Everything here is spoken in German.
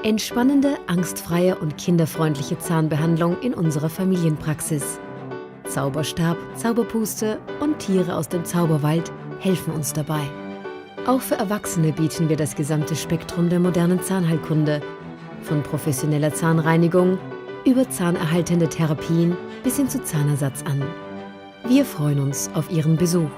Entspannende, angstfreie und kinderfreundliche Zahnbehandlung in unserer Familienpraxis. Zauberstab, Zauberpuste und Tiere aus dem Zauberwald helfen uns dabei. Auch für Erwachsene bieten wir das gesamte Spektrum der modernen Zahnheilkunde, von professioneller Zahnreinigung über zahnerhaltende Therapien bis hin zu Zahnersatz an. Wir freuen uns auf Ihren Besuch.